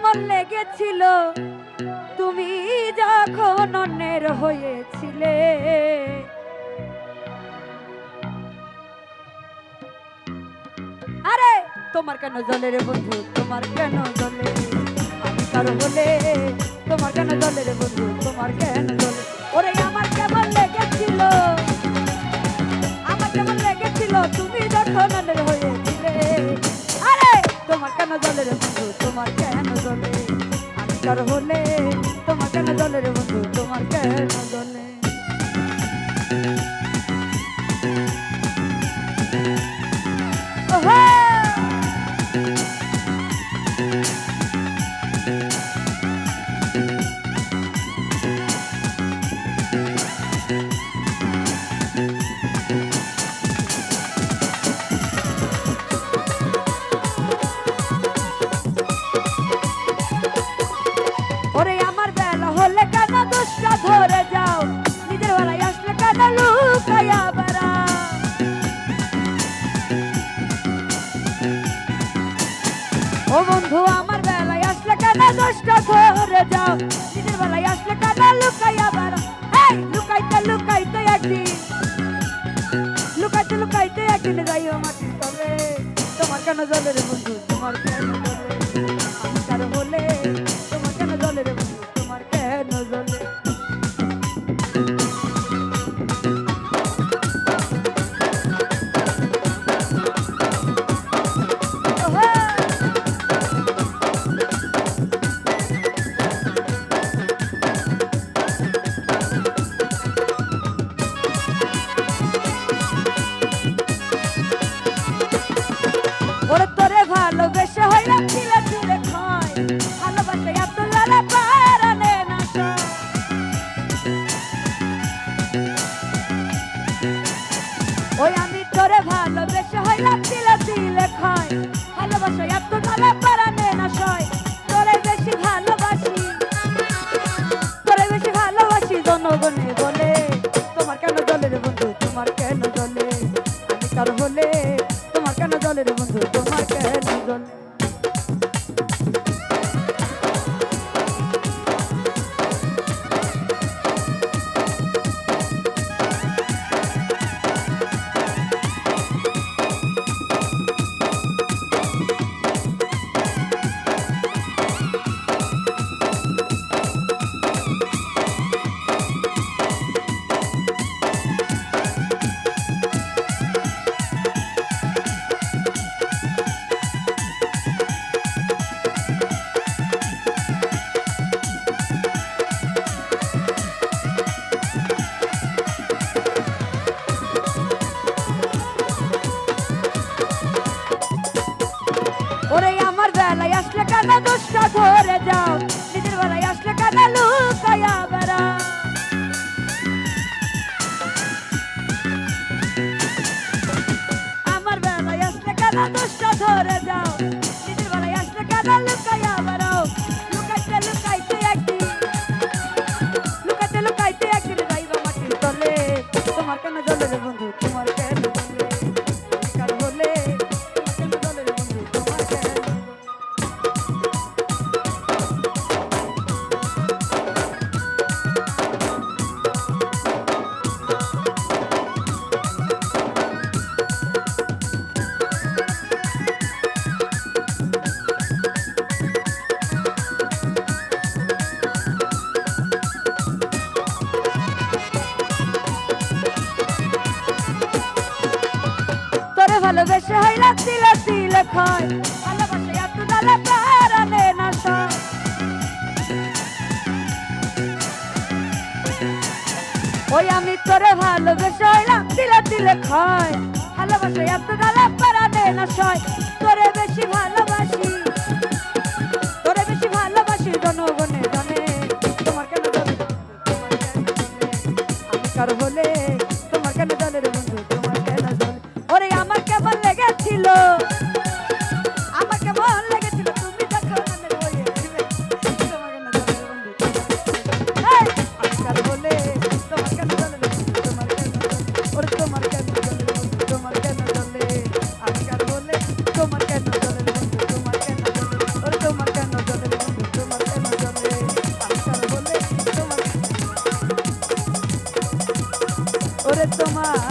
কেমন লেগেছিল তুমি যখন অন্যের হয়েছিলে। আরে তোমার কেন জ্বলে রে বন্ধু, তোমার কেন জ্বলে? আমি কারো হলে তোমার কেন জ্বলে রে বন্ধু, তোমার কেন জ্বলে? ওরে আমার কেমন লেগেছিল, আমার কেমন লেগেছিল তুমি যখন অন্যের হয়েছিলে। আরে তোমার কেন জ্বলে রে বন্ধু, তোমার কেন জ্বলে? আমি কারো হলে তোমার কেন জ্বলে রে বন্ধু, তোমার কেন জ্বলে? ওহে ওরে আমার বেলা হলে কেন দোষটা ধরে যাও, নিজের বেলায় আসলে কেন লুকাইয়া বেড়াও? ও বন্ধু আমার বেলায় আসলে কেন দোষটা ধরে যাও, নিজের বেলায় আসলে কেন লুকাইয়া বেড়াও? এই লুকাইতে লুকাইতে একদিন, লুকাইতে লুকাইতে একদিন যাইও মাটির তলে। তোমার কেন জ্বলে রে বন্ধু, তোমার কেন জ্বলে? আমি কারো হলে তোমার কেন জ্বলে রে বন্ধু, তোমার কেন জ্বলে? ওরে তোরে ভালোবেসে হইলাম ছিলে ছিলে খাই, ভালোবাসে এত লালা পারানে না সয়। ওই আমি তোরে ভালোবেসে হইলাম ছিলে ছিলে খাই, ভালোবাসে এত লালা পারানে না সয়। তোরে বেশি ভালোবাসি, তোরে বেশি ভালোবাসি জনগণে বলে। তোমার কেন জ্বলে রে বন্ধু, তোমার কেন জ্বলে? আমি কারো হলে তোমার কেন জ্বলে রে বন্ধু, তোমার কেন জ্বলে? ওরে আমার বেলায় আসলে কেন দোষটা ধরে যাও, নিজের বেলায় আসলে কেন লুকাইয়া বেড়াও? আমার বেলায় আসলে কেন দোষটা ধরে যাও, নিজের বেলায় আসলে কেন লুকাইয়া বেড়াও? লুকাইতে লুকাইতে একদিন, লুকাইতে লুকাইতে একদিন যাইবা মাটির তলে। তোমার কেন জ্বলে রে বন্ধু, তোমার কেন জ্বলে? আমি কারো হলে তোমার কেন জ্বলে রে বন্ধু, তোমার কেন জ্বলে? তোরে ভালোবেসে হইলাম ছিলে ছিলে খাই, ভালোবাসে এত জ্বালা পারানে না সয়। ওই আমি তোরে ভালোবেসে হইলাম ছিলে ছিলে খাই, ভালোবাসে এত জ্বালা পারানে না সয়। তোরে বেশি ভালোবাসি, তোরে বেশি ভালোবাসি জনগণে জানে। তোমার কেন জ্বলে রে বন্ধু, তোমার কেন জ্বলে? আমি কারো হলে তোমার কেন জ্বলে রে বন্ধু, তোমার কেন জ্বলে? ওরে আমার কেমন লেগেছিল, আমার কেমন লেগেছিল তুমি যখন অন্যের হয়েছিলে। তোমার কেন জ্বলে রে বন্ধু, তোমার কেন জ্বলে? আমি কারো হলে তোমার কেন জ্বলে রে বন্ধু, তোমার কেন জ্বলে? ওরে তোমার কেন জ্বলে রে বন্ধু, তোমার কেন জ্বলে? আমি কারো হলে তোমার কেন জ্বলে রে বন্ধু, তোমার কেন জ্বলে? ওরে তোমার কেন জ্বলে রে বন্ধু, ওরে তোমার